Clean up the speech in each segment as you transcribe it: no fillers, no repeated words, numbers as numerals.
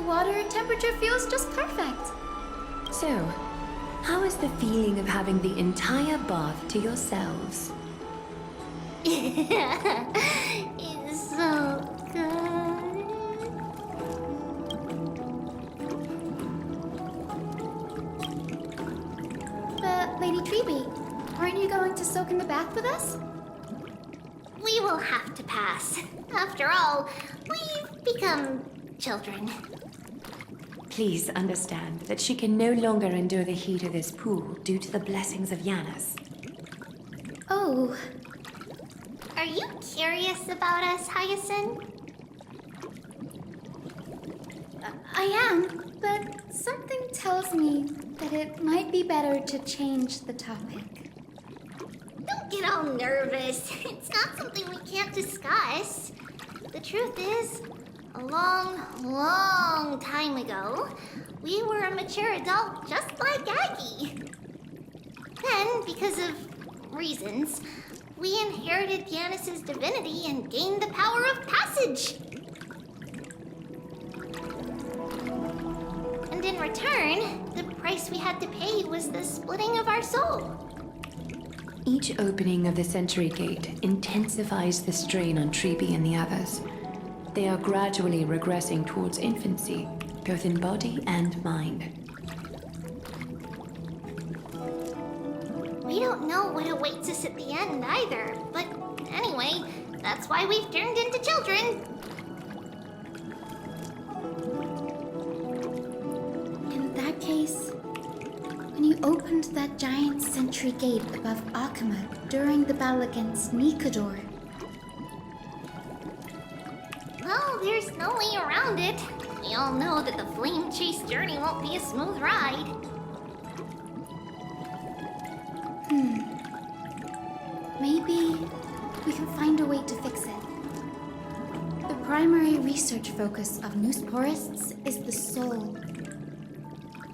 water temperature feels just perfect. So, how is the feeling of having the entire bath to yourselves? It's so good. But, Lady Tribbie, aren't you going to soak in the bath with us? We will have to pass. After all, we've become children. Please understand that she can no longer endure the heat of this pool due to the blessings of Janus. Oh, Are you curious about us, Hyacinth? I am, but something tells me that it might be better to change the topic. Don't get all nervous. It's not something we can't discuss. The truth is, a long, long time ago, we were a mature adult just like Aggie. Then, because of reasons, we inherited Janus's divinity and gained the power of passage. And in return, the price we had to pay was the splitting of our soul. Each opening of the Century Gate intensifies the strain on Tribbie and the others. They are gradually regressing towards infancy, both in body and mind. We don't know what awaits us at the end either, but anyway, that's why we've turned into children. In that case, when you opened that giant sentry gate above Akama during the battle against Nikador, Well, there's no way around it. We all know that the flame chase journey won't be a smooth ride. maybe we can find a way to fix it. The primary research focus of Noosporists is the soul.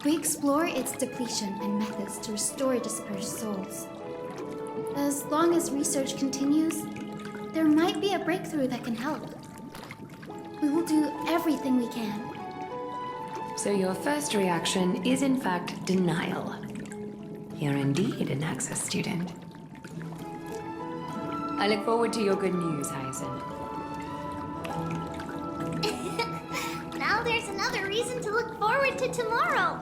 We explore its depletion and methods to restore dispersed souls. As long as research continues, there might be a breakthrough that can help. We will do everything we can. So your first reaction is in fact denial. You're indeed an Access student. I look forward to your good news, Hyacinth. Now there's another reason to look forward to tomorrow.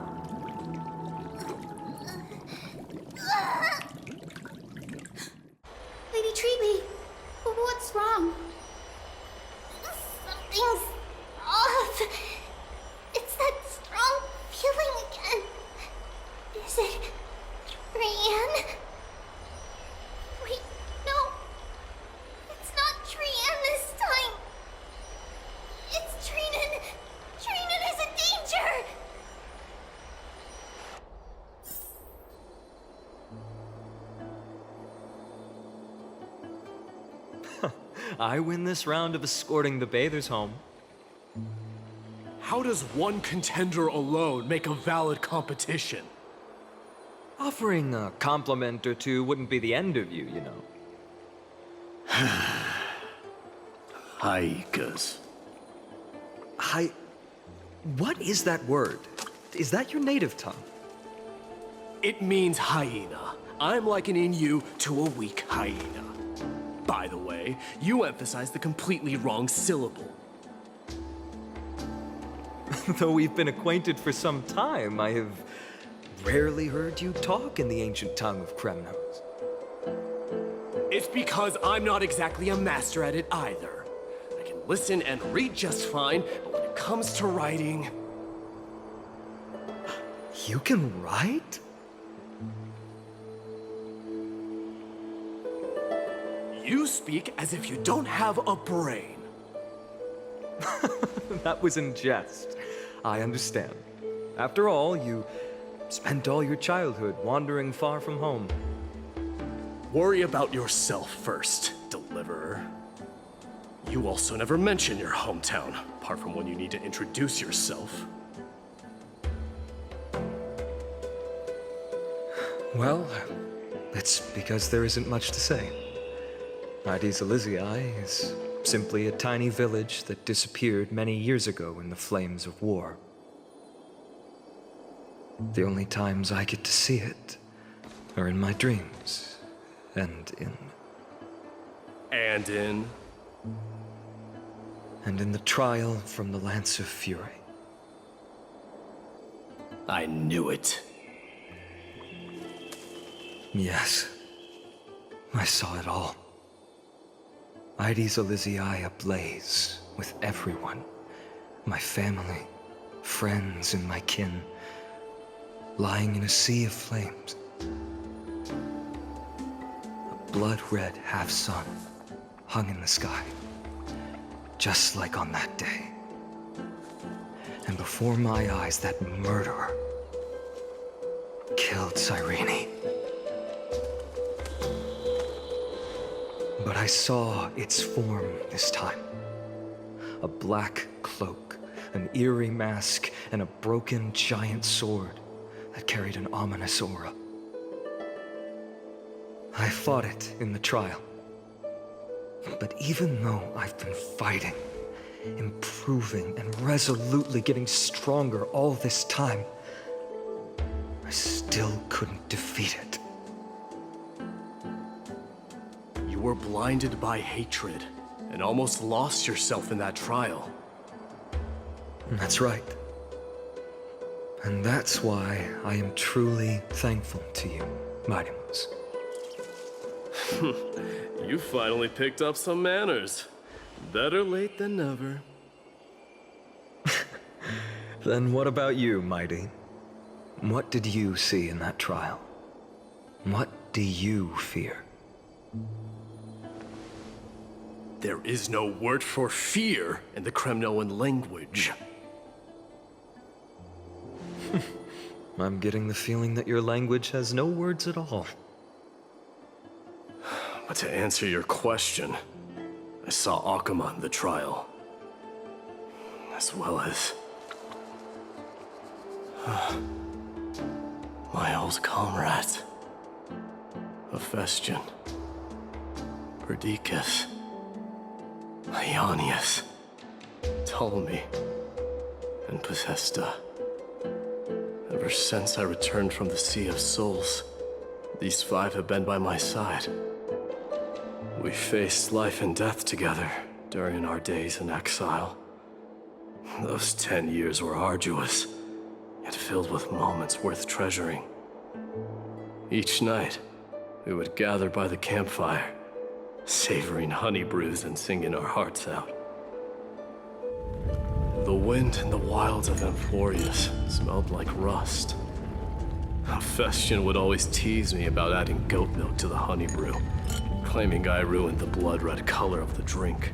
Lady Tribbie, what's wrong? Something's off. It's that strong feeling again. Is it Trian? Wait, no. It's not Trian this time. It's Trinan. Trinan is in danger. I win this round of escorting the bathers home. How does one contender alone make a valid competition? Offering a compliment or two wouldn't be the end of you, you know. Haikas. What is that word? Is that your native tongue? It means hyena. I'm likening you to a weak hyena. By the way, you emphasized the completely wrong syllable. Though we've been acquainted for some time, I have rarely heard you talk in the ancient tongue of Kremnos. It's because I'm not exactly a master at it either. I can listen and read just fine, but when it comes to writing... You can write? You speak as if you don't have a brain. That was in jest. I understand. After all, you spent all your childhood wandering far from home. Worry about yourself first, Deliverer. You also never mention your hometown, apart from when you need to introduce yourself. Well, it's because there isn't much to say. Mydei Elizii is simply a tiny village that disappeared many years ago in the flames of war. The only times I get to see it are in my dreams, and in the trial from the Lance of Fury. I knew it. Yes, I saw it all. Mydei's Elysiae ablaze with everyone. My family, friends, and my kin, lying in a sea of flames. A blood-red half-sun hung in the sky, just like on that day. And before my eyes, that murderer killed Cyrene. But I saw its form this time. A black cloak, an eerie mask, and a broken giant sword that carried an ominous aura. I fought it in the trial. But even though I've been fighting, improving, and resolutely getting stronger all this time, I still couldn't defeat it. You were blinded by hatred and almost lost yourself in that trial. That's right. And that's why I am truly thankful to you, Mydei. You finally picked up some manners. Better late than never. Then what about you, Mydei? What did you see in that trial? What do you fear? There is no word for fear in the Kremnoan language. I'm getting the feeling that your language has no words at all. But to answer your question, I saw Akuma in the trial. As well as my old comrades. Hephaestion, Perdiccas, Ionius, Ptolemy, and Possesta. Ever since I returned from the Sea of Souls, these five have been by my side. We faced life and death together during our days in exile. Those 10 years were arduous, yet filled with moments worth treasuring. Each night, we would gather by the campfire, savoring honey brews and singing our hearts out. The wind in the wilds of Amphorius smelled like rust. Hephaestion would always tease me about adding goat milk to the honey brew, claiming I ruined the blood-red color of the drink.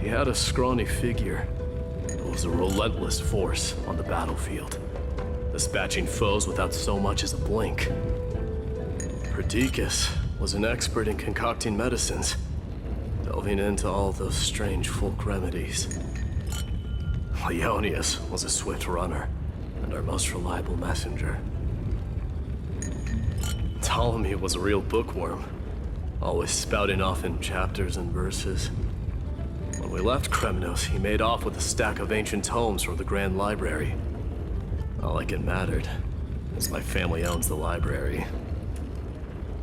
He had a scrawny figure, but was a relentless force on the battlefield, dispatching foes without so much as a blink. Perdiccas was an expert in concocting medicines, delving into all those strange folk remedies. Ionius was a swift runner, and our most reliable messenger. Ptolemy was a real bookworm, always spouting off in chapters and verses. When we left Kremnos, he made off with a stack of ancient tomes from the Grand Library. Not like it mattered, as my family owns the library.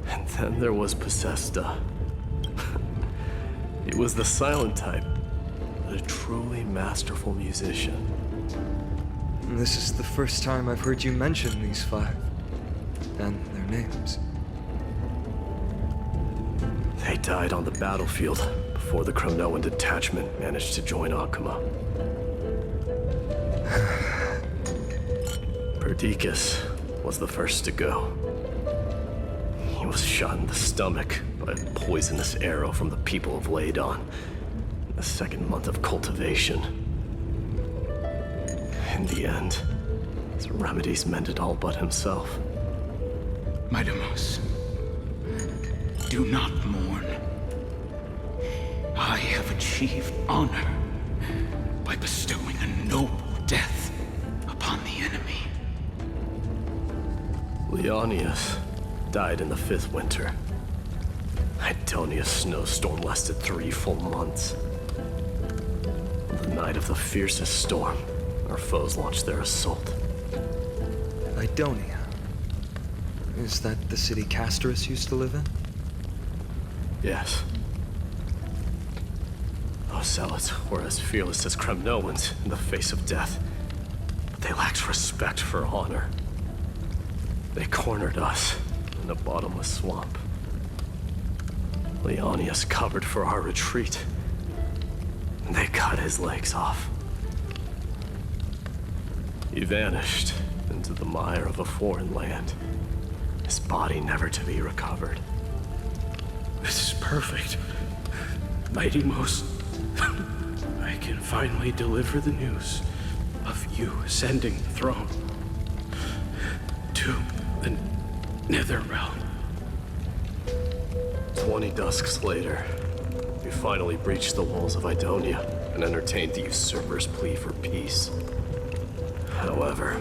And then there was Possesta. He was the silent type, but a truly masterful musician. This is the first time I've heard you mention these five, and their names. They died on the battlefield before the Kremnoan detachment managed to join Akuma. Perdiccas was the first to go. He was shot in the stomach by a poisonous arrow from the people of Ladon in the second month of cultivation. In the end, his remedies mended all but himself. Mydei, do not mourn. I have achieved honor by bestowing a noble death upon the enemy. Leonius died in the 5th winter. I Idonia's snowstorm lasted 3 full months. On the night of the fiercest storm, our foes launched their assault. Idonia. Is that the city Castorus used to live in? Yes. Those zealots were as fearless as Kremnoans in the face of death. But they lacked respect for honor. They cornered us in a bottomless swamp. Leonius covered for our retreat. And they cut his legs off. He vanished into the mire of a foreign land, his body never to be recovered. This is perfect. Mighty Most, I can finally deliver the news of you ascending the throne to the Nether Realm. 20 dusks later, we finally breached the walls of Idonia and entertained the usurper's plea for peace. However,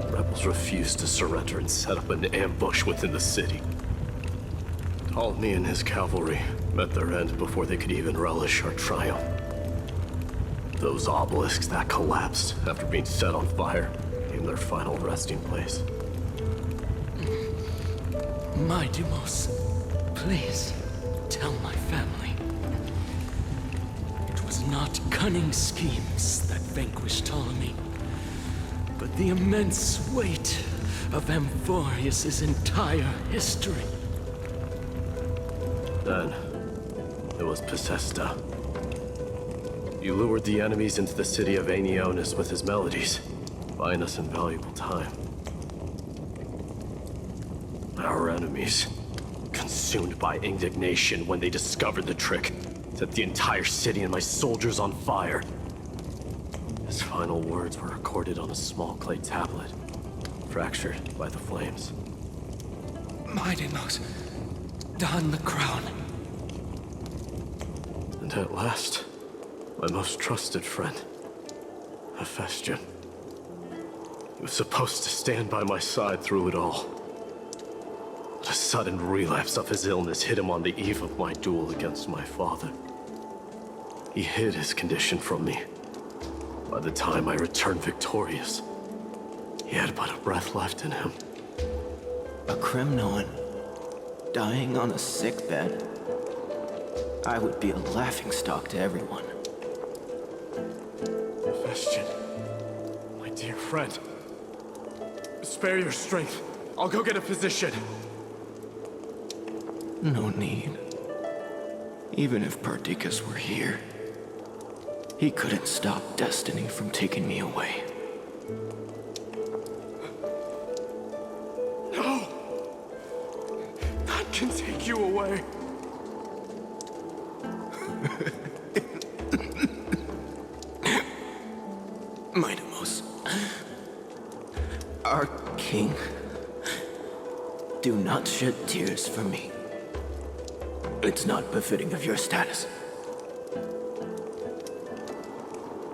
rebels refused to surrender and set up an ambush within the city. Ptolemy and his cavalry met their end before they could even relish our triumph. Those obelisks that collapsed after being set on fire became their final resting place. Mighty Most, please tell my family. It was not cunning schemes that vanquished Ptolemy, but the immense weight of Amphorius's entire history. Then, it was Pacesta. He lured the enemies into the city of Aenionis with his melodies, buying us invaluable time. Our enemies, consumed by indignation when they discovered the trick, set the entire city and my soldiers on fire. His final words were recorded on a small clay tablet, fractured by the flames. Mighty Most, don the crown. And at last, my most trusted friend, Hephaestion. He was supposed to stand by my side through it all. But a sudden relapse of his illness hit him on the eve of my duel against my father. He hid his condition from me. By the time I returned victorious, he had but a breath left in him. A Kremnoan dying on a sickbed. I would be a laughingstock to everyone. Hephaestion, my dear friend. Spare your strength. I'll go get a physician. No need. Even if Perdiccas were here, he couldn't stop destiny from taking me away. No! None can take you away. Mydei, our king, do not shed tears for me. It's not befitting of your status.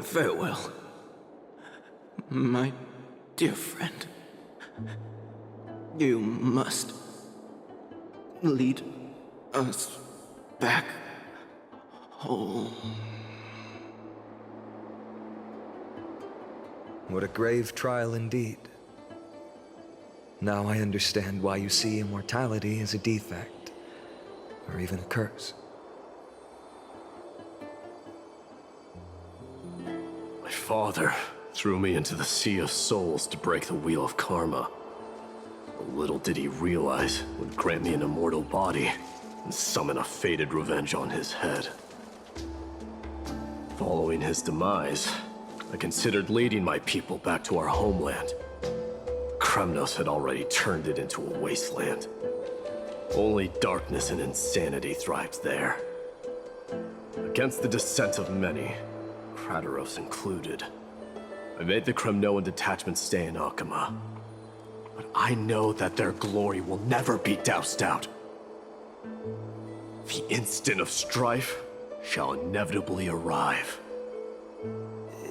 Farewell, my dear friend. You must lead us back home. What a grave trial indeed. Now I understand why you see immortality as a defect, or even a curse. My father threw me into the Sea of Souls to break the wheel of karma. But little did he realize it would grant me an immortal body and summon a fated revenge on his head. Following his demise, I considered leading my people back to our homeland. Kremnos had already turned it into a wasteland. Only darkness and insanity thrived there. Against the dissent of many, Krateros included, I made the Kremnoan detachment stay in Akama. But I know that their glory will never be doused out. The instant of strife shall inevitably arrive.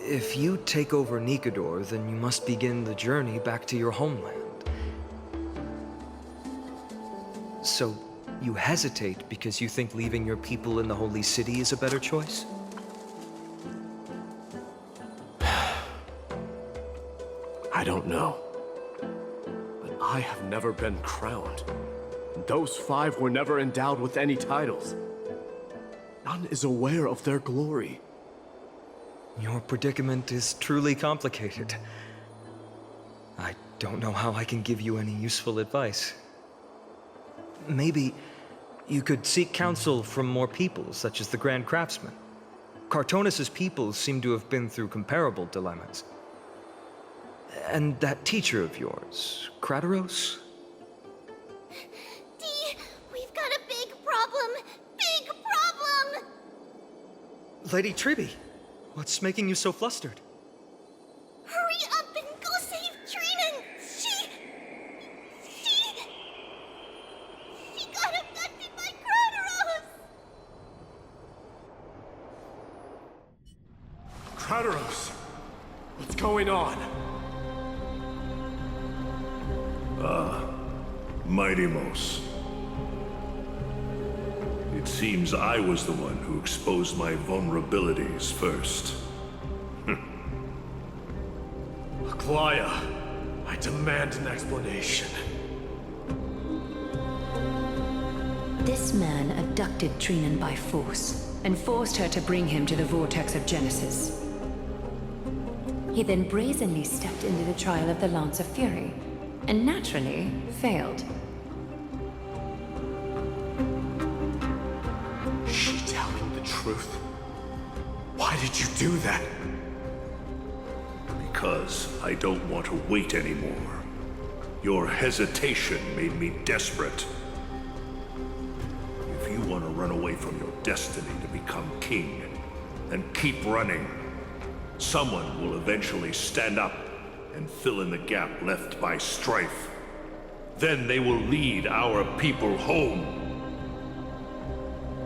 If you take over Nikador, then you must begin the journey back to your homeland. So, You hesitate because you think leaving your people in the Holy City is a better choice? I don't know. But I have never been crowned. Those 5 were never endowed with any titles. None is aware of their glory. Your predicament is truly complicated. I don't know how I can give you any useful advice. Maybe you could seek counsel from more people, such as the Grand Craftsman. Cartonis' people seem to have been through comparable dilemmas. And that teacher of yours, Krateros? Dee, we've got a big problem! Big problem! Lady Tribbie, what's making you so flustered? Hurry up and go save Trinan! She got abducted by Krateros! Krateros! What's going on? Mydei. It seems I was the one who exposed my vulnerabilities first. Aglaya, I demand an explanation. This man abducted Trinan by force and forced her to bring him to the vortex of Genesis. He then brazenly stepped into the trial of the Lance of Fury, and naturally failed. Is she telling the truth? Why did you do that? Because I don't want to wait anymore. Your hesitation made me desperate. If you want to run away from your destiny to become king, then keep running. Someone will eventually stand up and fill in the gap left by strife. Then they will lead our people home.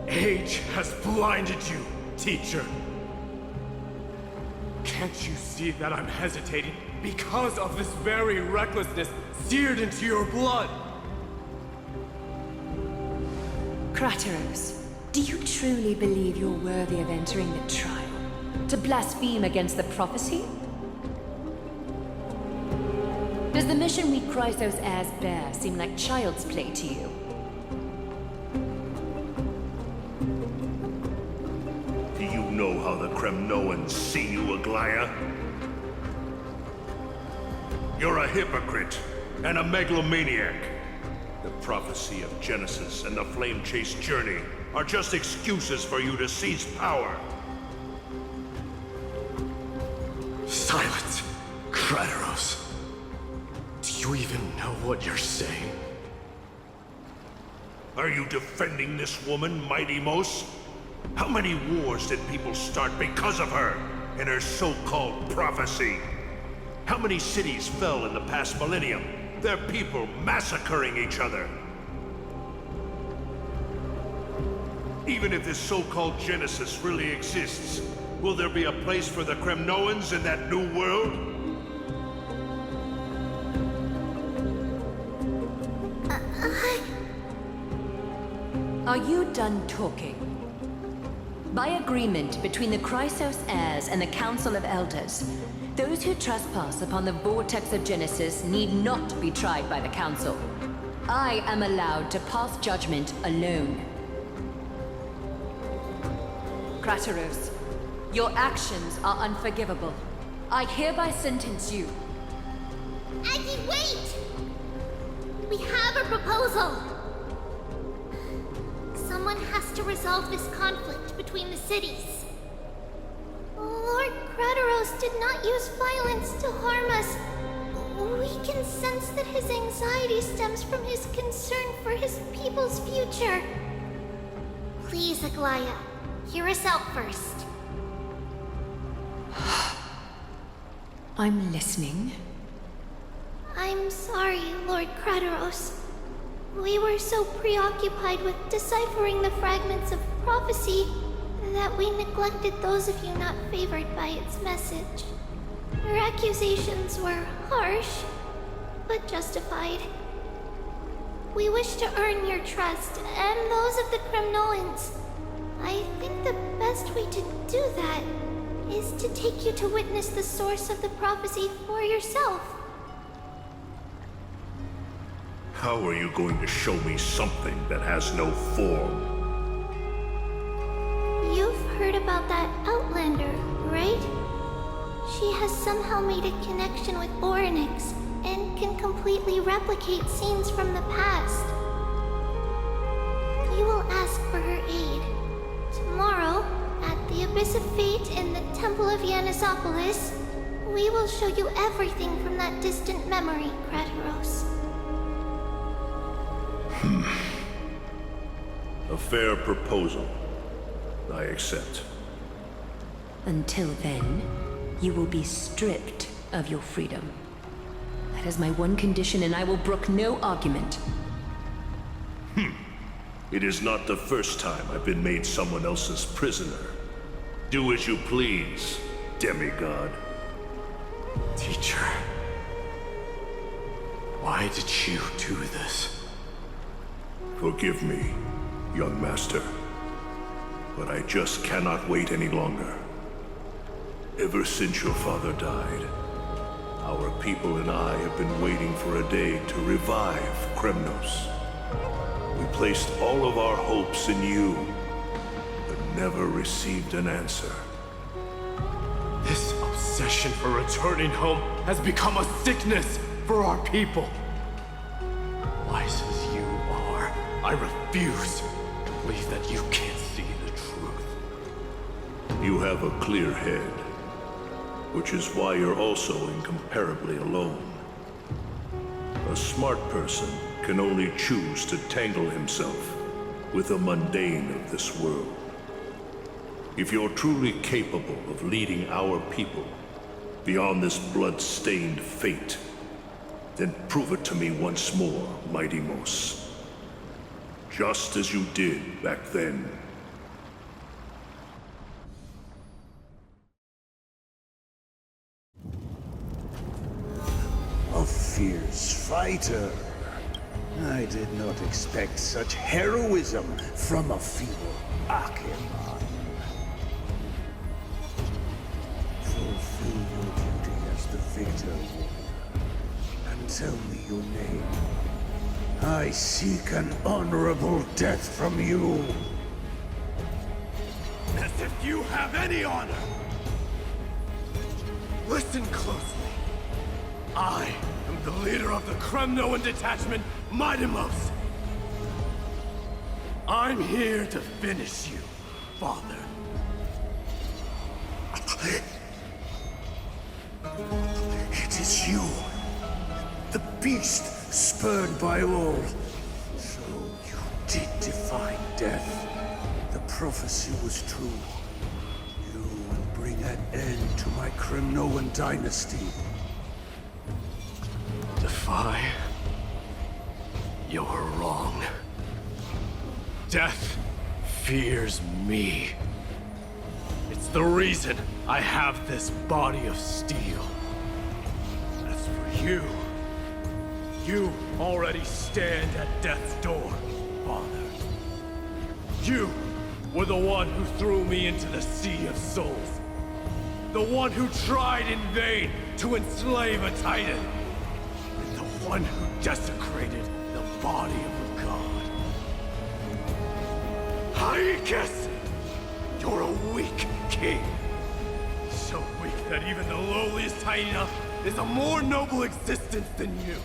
Age has blinded you, teacher. Can't you see that I'm hesitating because of this very recklessness seared into your blood? Krateros, do you truly believe you're worthy of entering the trial? To blaspheme against the prophecy? Does the mission we Chrysos heirs bear seem like child's play to you? Do you know how the Kremnoans see you, Aglaya? You're a hypocrite and a megalomaniac. The prophecy of Genesis and the Flame Chase journey are just excuses for you to seize power. Silence, Krateros. Do you even know what you're saying? Are you defending this woman, Mydei? How many wars did people start because of her and her so-called prophecy? How many cities fell in the past millennium? Their people massacring each other. Even if this so-called Genesis really exists, will there be a place for the Kremnoans in that new world? Are you done talking? By agreement between the Chrysos heirs and the Council of Elders, those who trespass upon the vortex of Genesis need not be tried by the Council. I am allowed to pass judgment alone. Krateros, your actions are unforgivable. I hereby sentence you. Aggie, wait! We have a proposal! Someone has to resolve this conflict between the cities. Lord Krateros did not use violence to harm us. We can sense that his anxiety stems from his concern for his people's future. Please, Aglaya, hear us out first. I'm listening. I'm sorry, Lord Krateros. We were so preoccupied with deciphering the fragments of prophecy that we neglected those of you not favored by its message. Your accusations were harsh, but justified. We wish to earn your trust and those of the Kremnoans. I think the best way to do that is to take you to witness the source of the prophecy for yourself. How are you going to show me something that has no form? You've heard about that Outlander, right? She has somehow made a connection with Orynyx and can completely replicate scenes from the past. You will ask for her aid. Tomorrow, at the Abyss of Fate in the Temple of Yanisopolis, we will show you everything from that distant memory, Krateros. A fair proposal. I accept. Until then, you will be stripped of your freedom. That is my one condition, and I will brook no argument. It is not the first time I've been made someone else's prisoner. Do as you please, demigod. Teacher, why did you do this? Forgive me, young master, but I just cannot wait any longer. Ever since your father died, our people and I have been waiting for a day to revive Kremnos. We placed all of our hopes in you, but never received an answer. This obsession for returning home has become a sickness for our people. Wise as you are, I refuse to believe that you can't see the truth. You have a clear head, which is why you're also incomparably alone. A smart person can only choose to tangle himself with the mundane of this world. If you're truly capable of leading our people beyond this blood-stained fate, then prove it to me once more, Mydei. Just as you did back then. A fierce fighter. I did not expect such heroism from a feeble Acheron. Fulfill your duty as the victor, warrior, and tell me your name. I seek an honorable death from you. As if you have any honor! Listen closely. I am the leader of the Kremnoan detachment, Mydei. I'm here to finish you, Father. It is you, the beast spurned by all. So you did defy death. The prophecy was true. You will bring an end to my Kremnoan dynasty. Defy? You're wrong. Death fears me. It's the reason I have this body of steel. As for you, you already stand at death's door, Father. You were the one who threw me into the Sea of Souls. The one who tried in vain to enslave a Titan. And the one who desecrated the body of a god. Hyakis! You're a weak king. So weak that even the lowliest hyena is a more noble existence than you.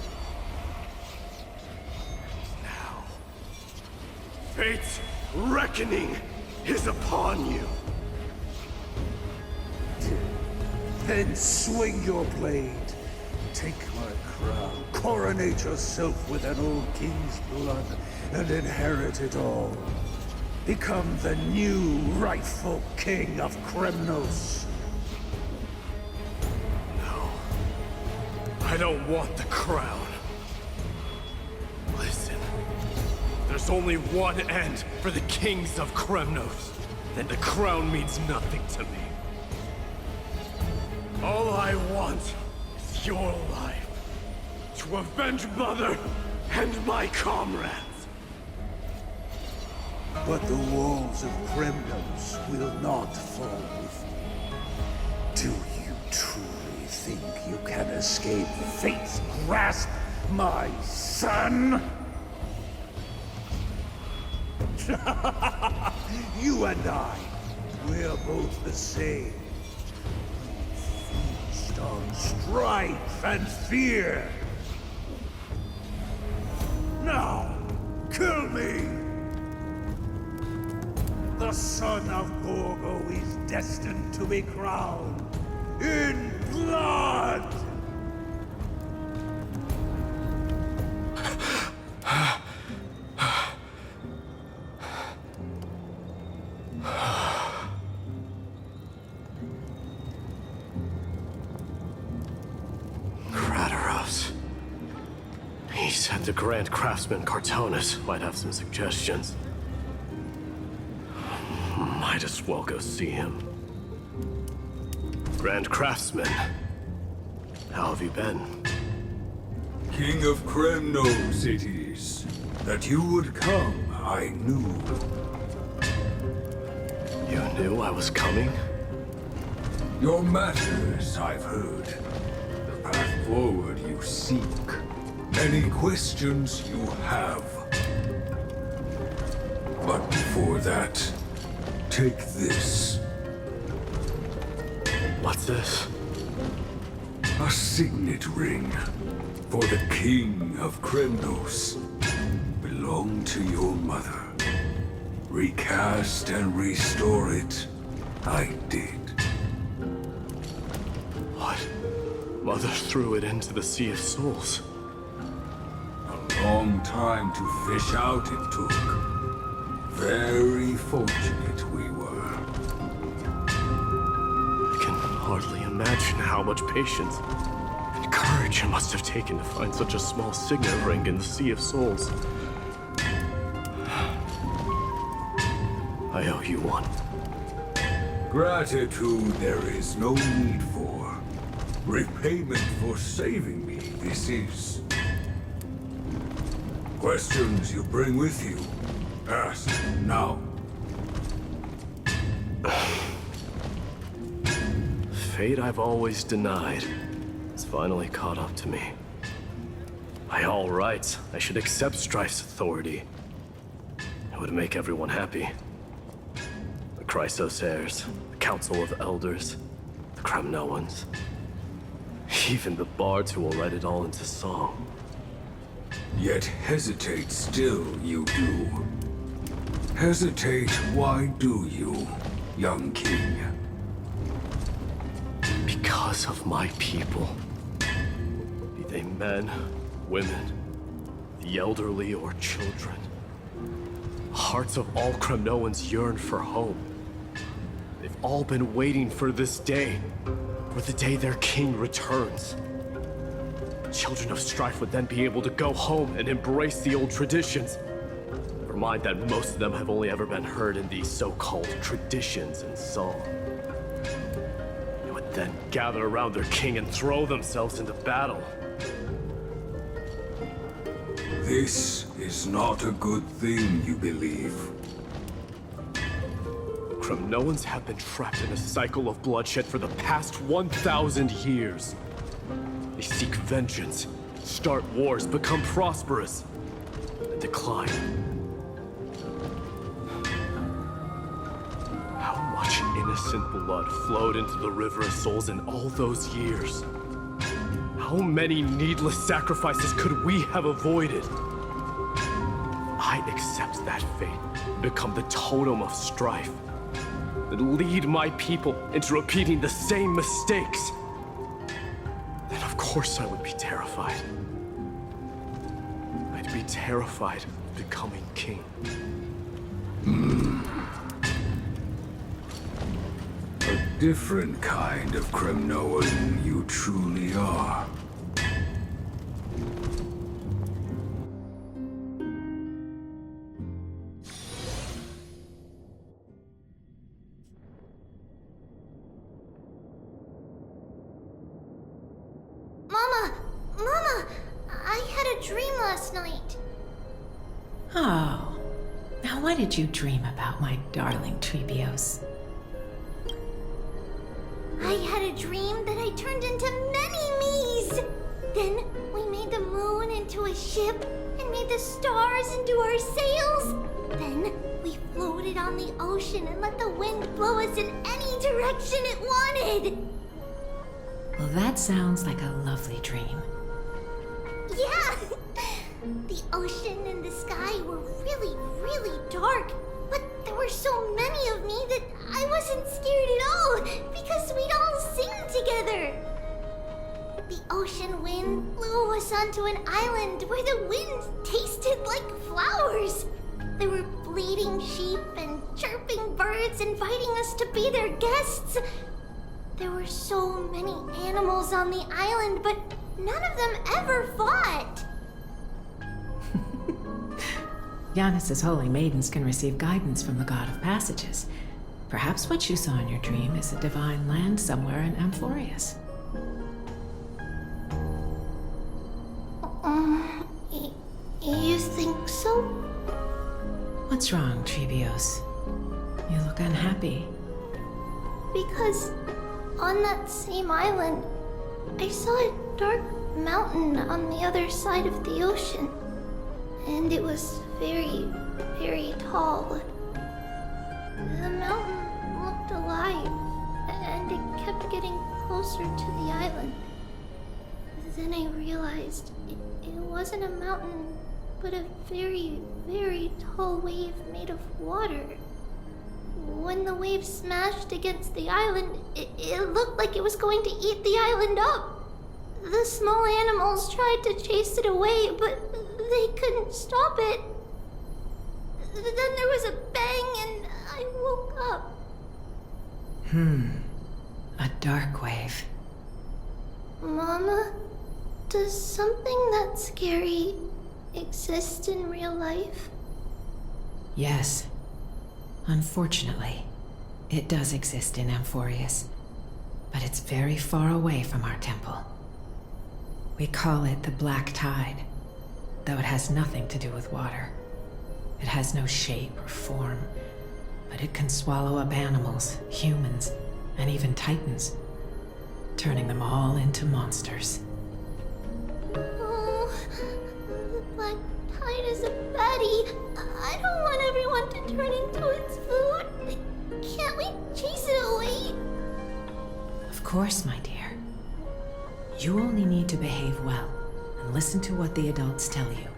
And now, fate's reckoning is upon you. Then swing your blade. Take my crown. Coronate yourself with an old king's blood and inherit it all. Become the new rightful king of Kremnos. No. I don't want the crown. Listen. There's only one end for the kings of Kremnos. Then the crown means nothing to me. All I want is your life. To avenge Mother and my comrades. But the walls of Kremnos will not fall with me. Do you truly think you can escape fate's grasp, my son? You and I, we're both the same. We feast on strife and fear. Now, kill me! The son of Gorgo is destined to be crowned in blood! He said the Grand Craftsman Cartonus might have some suggestions. Might as well go see him. Grand Craftsman, how have you been? King of Kremnos it is. That you would come, I knew. You knew I was coming? Your matters, I've heard. The path forward you seek. Many questions you have. But before that, take this. What's this? A signet ring for the King of Kremnos. Belonged to your mother. Recast and restore it, I did. What? Mother threw it into the Sea of Souls. A long time to fish out it took. Very fortunate we were. I can hardly imagine how much patience and courage it must have taken to find such a small signet ring in the Sea of Souls. I owe you one. Gratitude there is no need for. Repayment for saving me, this is. Questions you bring with you, ask now. Fate I've always denied has finally caught up to me. By all rights, I should accept Strife's authority. It would make everyone happy. The Chrysos heirs, the Council of Elders, the Kremnoans. Even the bards who will write it all into song. Yet hesitate still you do. Hesitate, why do you, young king? Because of my people. Be they men, women, the elderly or children. Hearts of all Kremnoans yearn for home. They've all been waiting for this day. For the day their king returns. Children of Strife would then be able to go home and embrace the old traditions. Never mind that most of them have only ever been heard in these so-called traditions and song. They would then gather around their king and throw themselves into battle. This is not a good thing, you believe. Kremnoans have been trapped in a cycle of bloodshed for the past 1,000 years. They seek vengeance, start wars, become prosperous, and decline. How much innocent blood flowed into the River of Souls in all those years? How many needless sacrifices could we have avoided? I accept that fate and become the totem of strife. That lead my people into repeating the same mistakes. Then of course I would be terrified. I'd be terrified of becoming king. A different kind of Kremnoan you truly are. Mama! I had a dream last night. Oh. Now what did you dream about, my darling Tribbios? I had a dream that I turned into many me's. Then we made the moon into a ship and made the stars into our sails. Then we floated on the ocean and let the wind blow us in any direction it wanted. Well, that sounds like a lovely dream. Yeah! The ocean and the sky were really, really dark. But there were so many of me that I wasn't scared at all because we'd all sing together. The ocean wind blew us onto an island where the wind tasted like flowers. There were bleating sheep and chirping birds inviting us to be their guests. There were so many animals on the island, but none of them ever fought. Yanis's holy maidens can receive guidance from the God of Passages. Perhaps what you saw in your dream is a divine land somewhere in Amphorius. You think so? What's wrong, Tribbios? You look unhappy. Because on that same island, I saw a dark mountain on the other side of the ocean. And it was very, very tall. The mountain looked alive, and it kept getting closer to the island. Then I realized it wasn't a mountain, but a very, very tall wave made of water. When the wave smashed against the island, it looked like it was going to eat the island up. The small animals tried to chase it away, but they couldn't stop it. Then there was a bang and I woke up. A dark wave. Mama, does something that scary exist in real life? Yes. Unfortunately, it does exist in Amphorius, but it's very far away from our temple. We call it the Black Tide, though it has nothing to do with water. It has no shape or form, but it can swallow up animals, humans, and even titans, turning them all into monsters. Oh, the Black Tide is a baddie. I don't want everyone to turn into its food. Can't we chase it away? Of course, my dear. You only need to behave well and listen to what the adults tell you.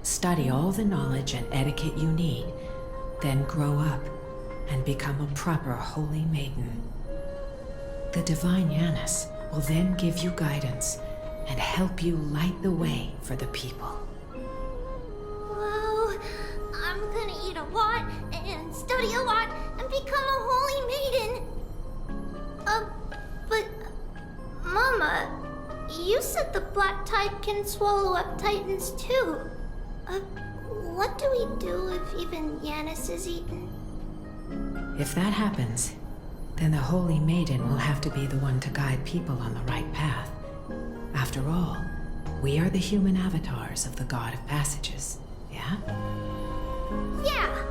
Study all the knowledge and etiquette you need, then grow up and become a proper holy maiden. The divine Yanis will then give you guidance and help you light the way for the people. Wow, I'm gonna eat a lot and study a lot and become a holy maiden. But Mama, you said the Black Tide can swallow up titans too. What do we do if even Yanis is eaten? If that happens, then the holy maiden will have to be the one to guide people on the right path. After all, we are the human avatars of the God of Passages, yeah? Yeah!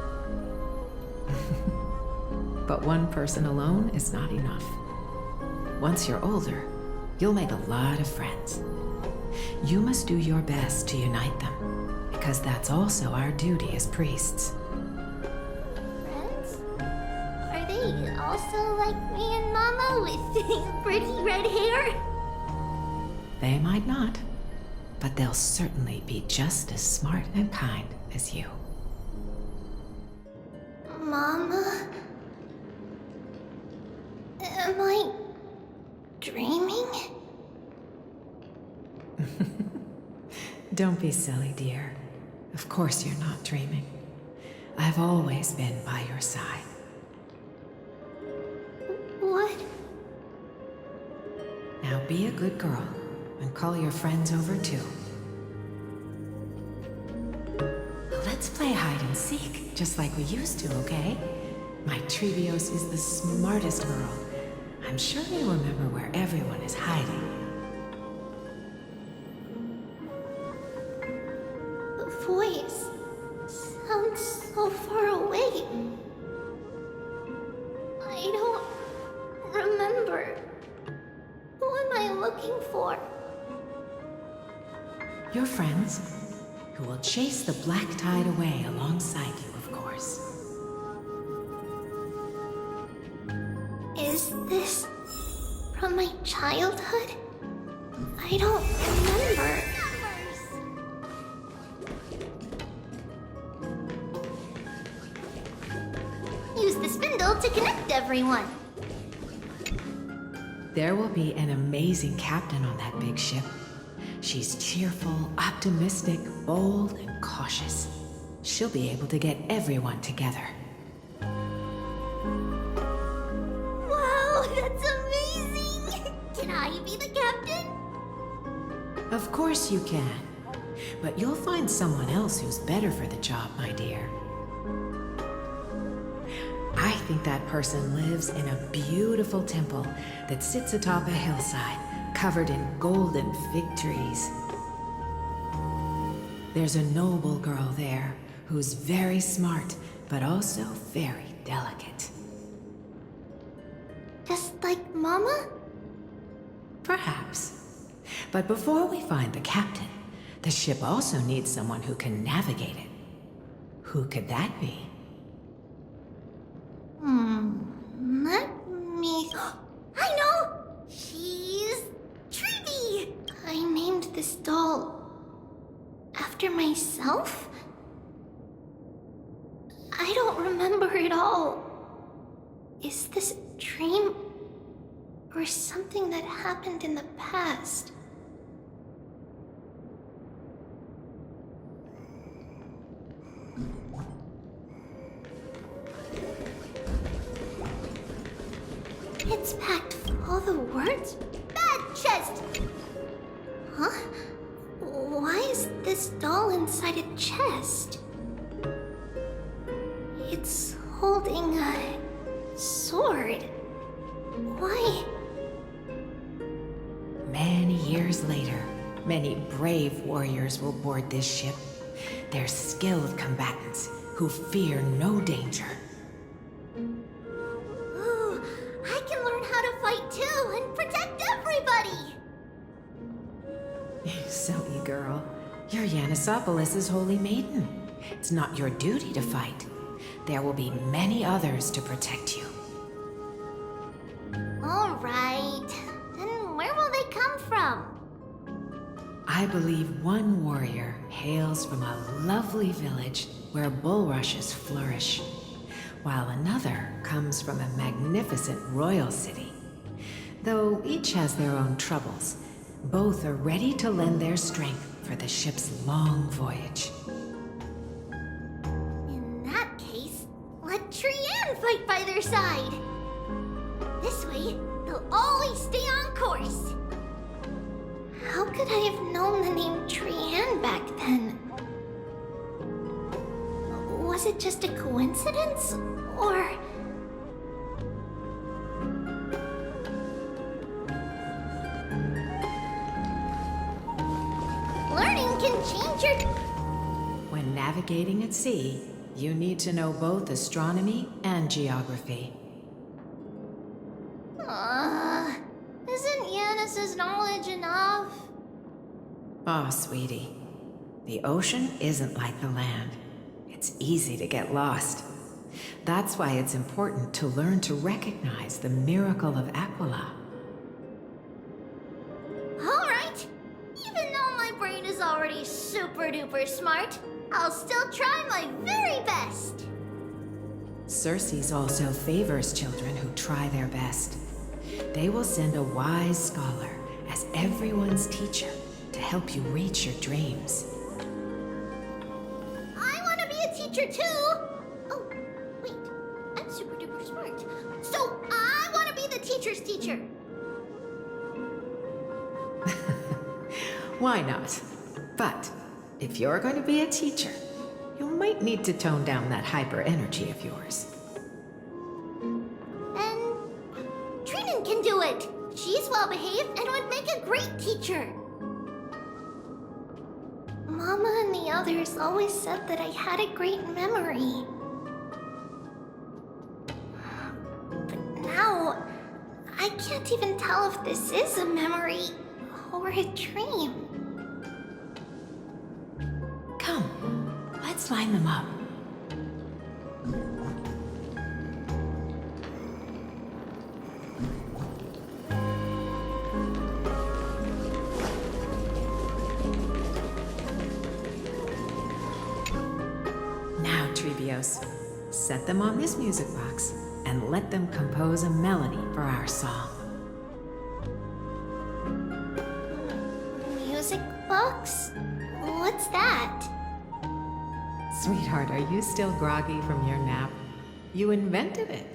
But one person alone is not enough. Once you're older, you'll make a lot of friends. You must do your best to unite them, because that's also our duty as priests. Friends? Are they also like me and Mama with pretty red hair? They might not, but they'll certainly be just as smart and kind as you. Mama? Am I dreaming? Don't be silly, dear. Of course you're not dreaming. I've always been by your side. What? Now be a good girl and call your friends over too. Let's play hide and seek, just like we used to, okay? My Tribbios is the smartest girl. I'm sure you remember where everyone is hiding. looking for? Your friends, who will chase the black tide away alongside you, of course. Is this from my childhood? I don't remember. Use the spindle to connect everyone. There will be an amazing captain on that big ship. She's cheerful, optimistic, bold, and cautious. She'll be able to get everyone together. Wow, that's amazing! Can I be the captain? Of course you can. But you'll find someone else who's better for the job, my dear. I think that person lives in a beautiful temple that sits atop a hillside, covered in golden fig trees. There's a noble girl there who's very smart, but also very delicate. Just like Mama? Perhaps. But before we find the captain, the ship also needs someone who can navigate it. Who could that be? Let me... I know! She's... Tribbie! I named this doll... after myself? I don't remember it all. Is this a dream? Or something that happened in the past? It's packed full of the words? Bad chest! Huh? Why is this doll inside a chest? It's holding a sword. Why? Many years later, many brave warriors will board this ship. They're skilled combatants who fear no danger. Ooh, I can learn how to fight too and protect everybody! Silly girl. You're Yanisopoulos' holy maiden. It's not your duty to fight. There will be many others to protect you. Alright. Then where will they come from? I believe one warrior hails from a lovely village where bulrushes flourish, while another comes from a magnificent royal city. Though each has their own troubles, both are ready to lend their strength for the ship's long voyage. In that case, let Trianne fight by their side. This way, they'll always stay on course. How could I have known the name Trianne back then? Was it just a coincidence? Or... learning can change your... When navigating at sea, you need to know both astronomy and geography. Isn't Yanis's knowledge enough? Oh, sweetie. The ocean isn't like the land. It's easy to get lost. That's why it's important to learn to recognize the miracle of Aquila. Alright. Even though my brain is already super duper smart, I'll still try my very best. Circe also favors children who try their best. They will send a wise scholar as everyone's teacher to help you reach your dreams. I want to be a teacher too! Oh, wait. I'm super duper smart. So I want to be the teacher's teacher. Why not? But if you're going to be a teacher, you might need to tone down that hyper energy of yours. And Trinan can do it. She's well behaved and would make a great teacher. Mama and the others always said that I had a great memory. But now, I can't even tell if this is a memory were a dream. Come, let's line them up. Now, Tribbios, set them on this music box and let them compose a melody for our song. Music box? What's that? Sweetheart, are you still groggy from your nap? You invented it.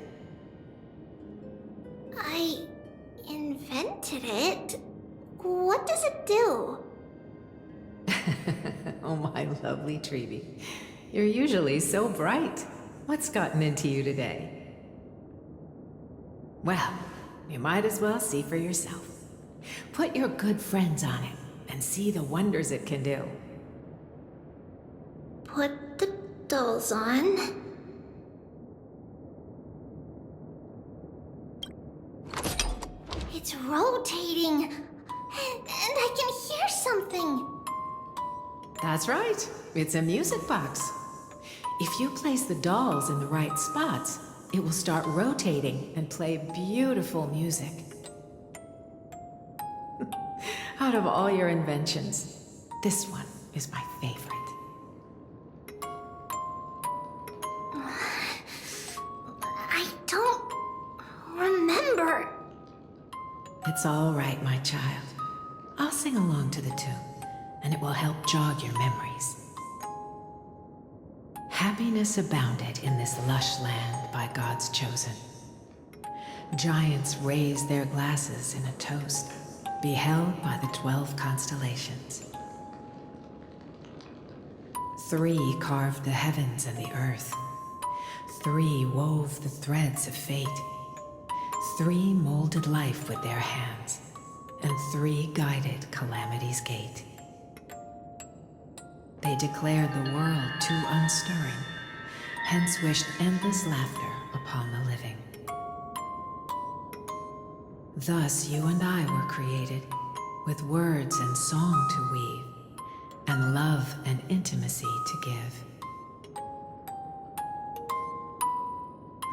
I invented it? What does it do? Oh, my lovely Tribbie. You're usually so bright. What's gotten into you today? Well, you might as well see for yourself. Put your good friends on it and see the wonders it can do. Put the dolls on. It's rotating, and I can hear something. That's right. It's a music box. If you place the dolls in the right spots, it will start rotating and play beautiful music. Out of all your inventions, this one is my favorite. I don't remember. It's all right, my child. I'll sing along to the tune, and it will help jog your memories. Happiness abounded in this lush land by God's chosen. Giants raised their glasses in a toast, beheld by the 12 constellations. 3 carved the heavens and the earth. 3 wove the threads of fate. 3 molded life with their hands, and 3 guided calamity's gate. They declared the world too unstirring, hence wished endless laughter upon the living. Thus you and I were created, with words and song to weave, and love and intimacy to give.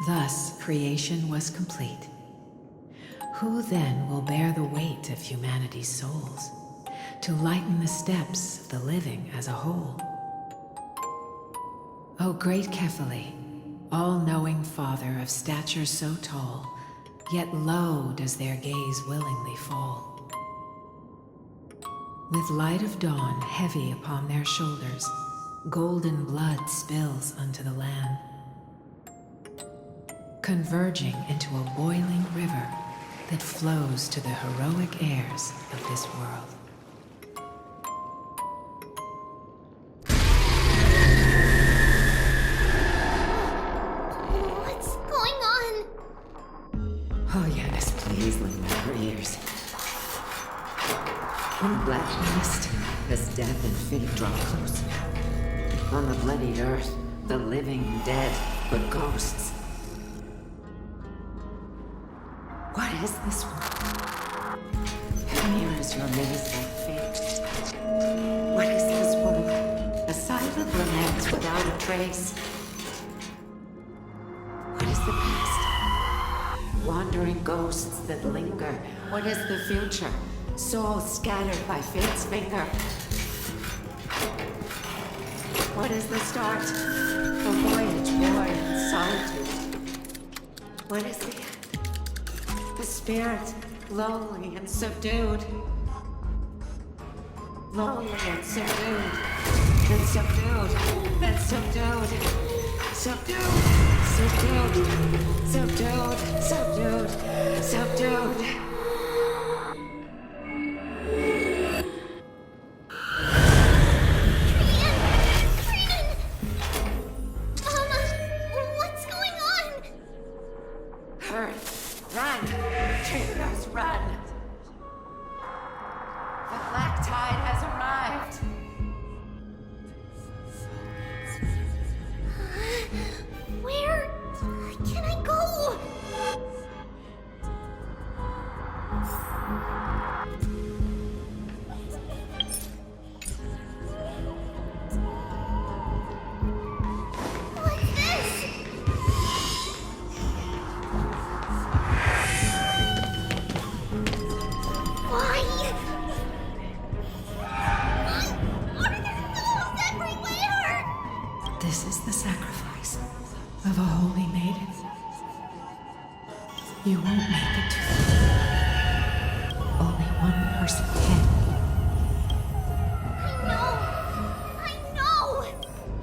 Thus creation was complete. Who then will bear the weight of humanity's souls, to lighten the steps of the living as a whole? O great Kephale, all-knowing Father of stature so tall, yet low does their gaze willingly fall. With light of dawn heavy upon their shoulders, golden blood spills unto the land, converging into a boiling river that flows to the heroic heirs of this world. What's going on? Oh, yes, please lend me your ears. In the black mist, as death and fate draw close. On the bloodied earth, the living dead, but ghosts. What is this world? Here is your menacing fate. What is this world? A silent lament without a trace. What is the past? Wandering ghosts that linger. What is the future? Souls scattered by fate's finger. What is the start? A voyage worn in solitude. What is the end? The spirit, lonely and subdued. Lonely and subdued. And subdued. And subdued. Subdued. Subdued. Subdued. Subdued. Subdued. Aiden. You won't make it to only one person can. I know!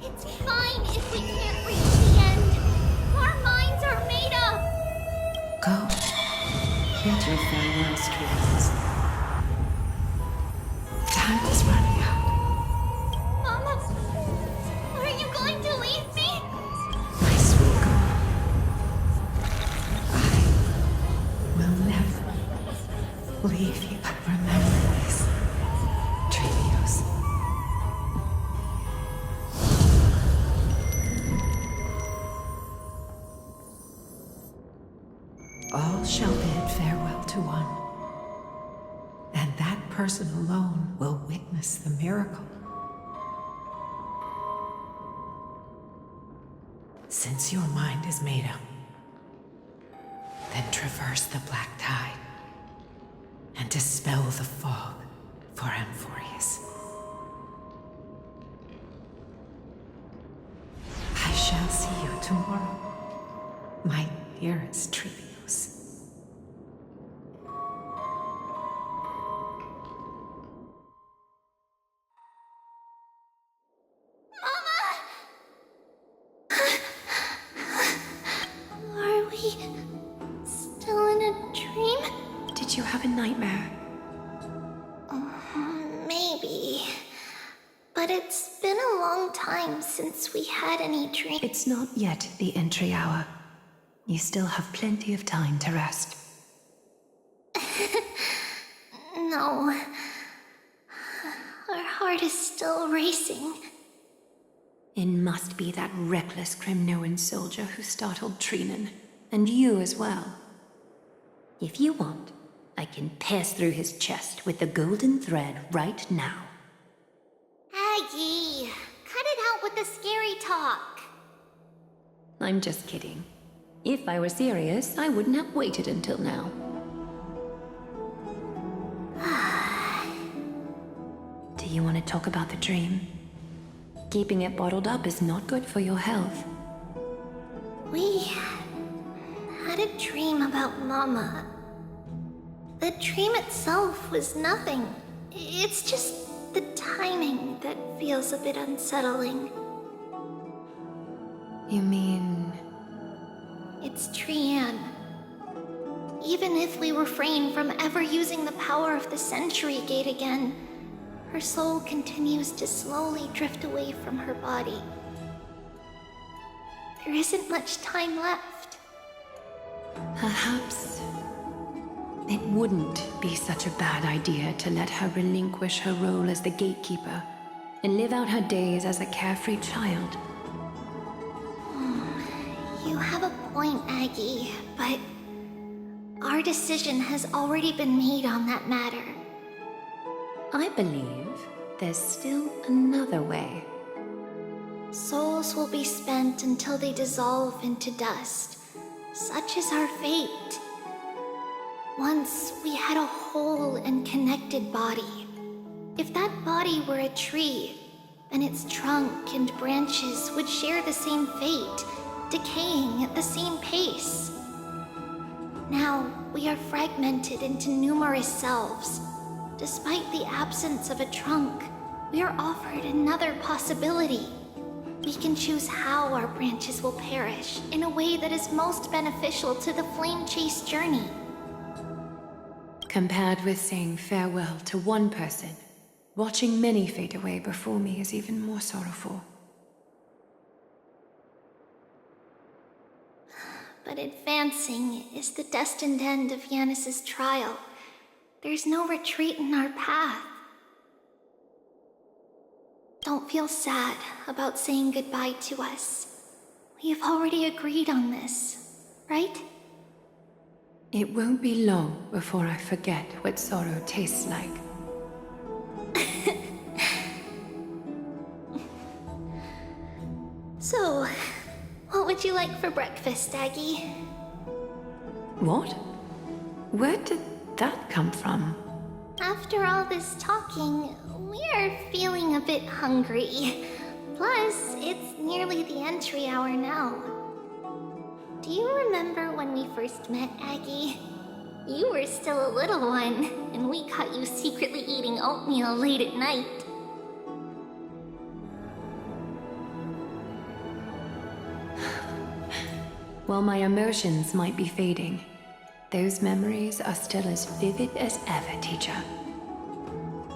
It's fine if we can't reach the end. Our minds are made up. Go. Get your farewells, Tribbie. Time is running out. Mama, are you going to leave me? My sweet girl. I will never leave you, but remember this, Tribbios. All shall bid farewell to one, and that person alone will witness the miracle. Since your mind is made up, then traverse the black tide and dispel the fog for Amphorius. I shall see you tomorrow, my dearest Tribbios. Are we still in a dream? Did you have a nightmare? Maybe. But it's been a long time since we had any dream. It's not yet the entry hour. You still have plenty of time to rest. No. Our heart is still racing. It must be that reckless Kremnoan soldier who startled Trinen, and you as well. If you want, I can pass through his chest with the golden thread right now. Aggie, cut it out with the scary talk. I'm just kidding. If I were serious, I wouldn't have waited until now. Do you want to talk about the dream? Keeping it bottled up is not good for your health. We had a dream about Mama. The dream itself was nothing. It's just the timing that feels a bit unsettling. You mean... It's Trian. Even if we refrain from ever using the power of the Century Gate again, her soul continues to slowly drift away from her body. There isn't much time left. Perhaps it wouldn't be such a bad idea to let her relinquish her role as the gatekeeper and live out her days as a carefree child. You have a point, Aggie, but our decision has already been made on that matter. I believe there's still another way. Souls will be spent until they dissolve into dust. Such is our fate. Once we had a whole and connected body. If that body were a tree, then its trunk and branches would share the same fate, decaying at the same pace. Now, we are fragmented into numerous selves. Despite the absence of a trunk, we are offered another possibility. We can choose how our branches will perish in a way that is most beneficial to the flame chase journey. Compared with saying farewell to one person, watching many fade away before me is even more sorrowful. But advancing is the destined end of Yanis's trial. There's no retreat in our path. Don't feel sad about saying goodbye to us. We have already agreed on this, right? It won't be long before I forget what sorrow tastes like. So, what would you like for breakfast, Aggie? What? Where did that come from? After all this talking, we are feeling a bit hungry. Plus, it's nearly the entry hour now. Do you remember when we first met, Aggie? You were still a little one, and we caught you secretly eating oatmeal late at night. While my emotions might be fading, those memories are still as vivid as ever, teacher.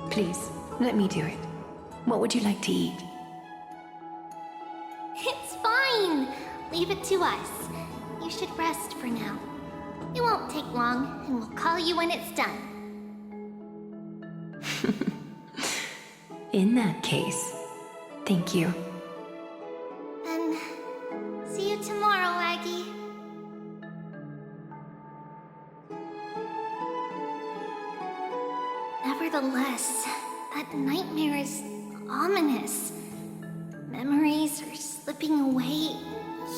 Please, let me do it. What would you like to eat? It's fine! Leave it to us. You should rest for now. It won't take long, and we'll call you when it's done. In that case, thank you. Then, see you tomorrow, Aggie. Nevertheless, that nightmare is ominous. Memories are slipping away,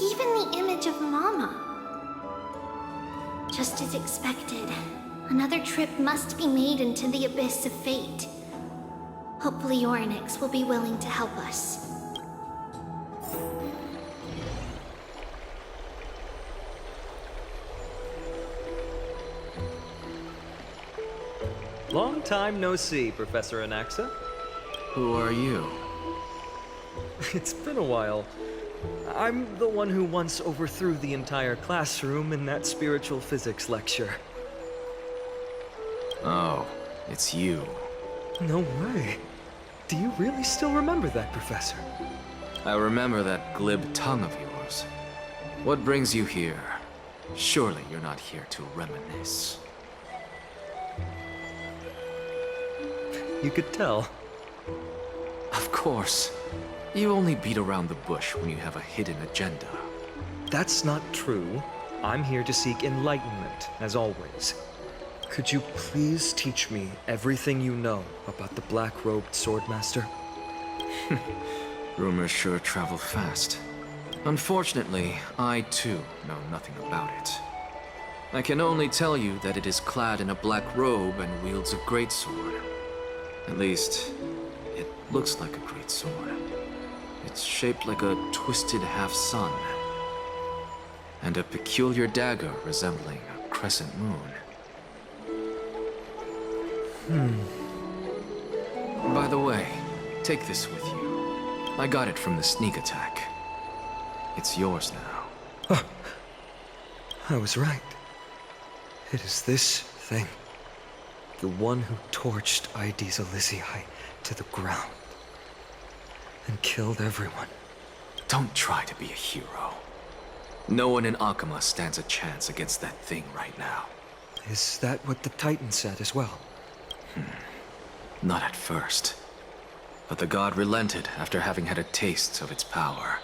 even the image of Mama. Just as expected, another trip must be made into the abyss of fate. Hopefully Orynyx will be willing to help us. Long time no see, Professor Anaxa. Who are you? It's been a while. I'm the one who once overthrew the entire classroom in that spiritual physics lecture. Oh, it's you. No way. Do you really still remember that, Professor? I remember that glib tongue of yours. What brings you here? Surely you're not here to reminisce. You could tell. Of course. You only beat around the bush when you have a hidden agenda. That's not true. I'm here to seek enlightenment, as always. Could you please teach me everything you know about the black-robed swordmaster? Rumors sure travel fast. Unfortunately, I too know nothing about it. I can only tell you that it is clad in a black robe and wields a greatsword. At least, it looks like a greatsword. It's shaped like a twisted half-sun, and a peculiar dagger resembling a crescent moon. By the way, take this with you. I got it from the sneak attack. It's yours now. I was right. It is this thing. The one who torched Aedes Elysiae to the ground. And killed everyone. Don't try to be a hero. No one in Akama stands a chance against that thing right now. Is that what the Titan said as well? Not at first. But the god relented after having had a taste of its power.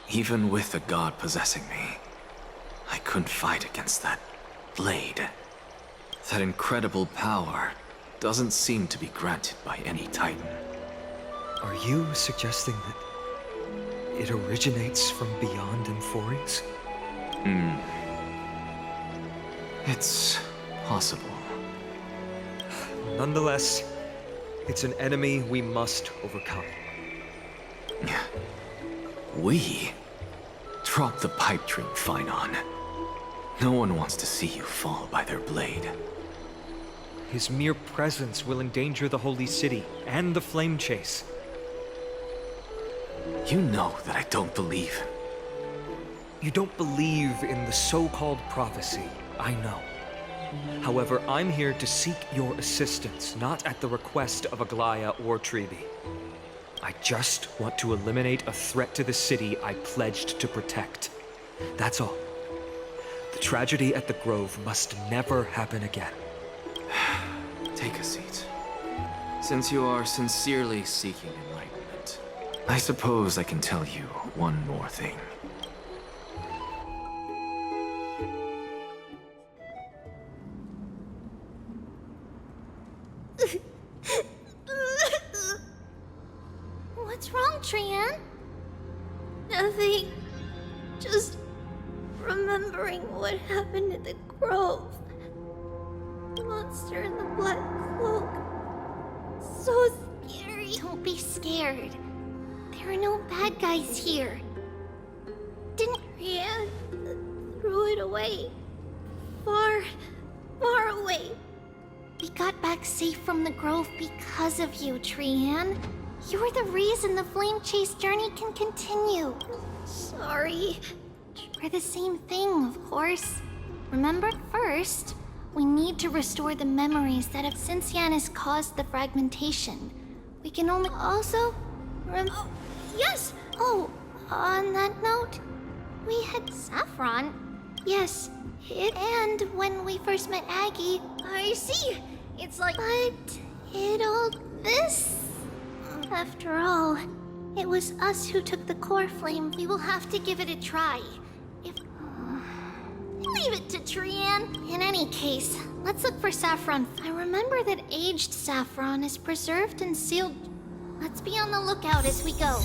Even with the god possessing me, I couldn't fight against that blade. That incredible power doesn't seem to be granted by any Titan. Are you suggesting that it originates from beyond Amphories? It's possible. Nonetheless, it's an enemy we must overcome. We? Drop the pipe dream, Phynon. No one wants to see you fall by their blade. His mere presence will endanger the Holy City and the Flame Chase. You know that I don't believe. You don't believe in the so-called prophecy, I know. However, I'm here to seek your assistance, not at the request of Aglaya or Tribbie. I just want to eliminate a threat to the city I pledged to protect. That's all. The tragedy at the Grove must never happen again. Take a seat. Since you are sincerely seeking enlightenment, I suppose I can tell you one more thing. What's wrong, Trian? Nothing. Just remembering what happened at the Grove. The monster in the black cloak. So scary. Don't be scared. There are no bad guys here. Didn't Trian away. Far, far away. We got back safe from the grove because of you, Trian. You're the reason the flame chase journey can continue. Sorry. For the same thing, of course. Remember, first, we need to restore the memories that have since Yanis caused the fragmentation. We can only also yes! Oh, on that note, we had Saffron. Yes, and when we first met Aggie, I see. It's like, but it all this. After all, it was us who took the core flame. We will have to give it a try. Leave it to Trian. In any case, let's look for saffron. I remember that aged saffron is preserved and sealed. Let's be on the lookout as we go.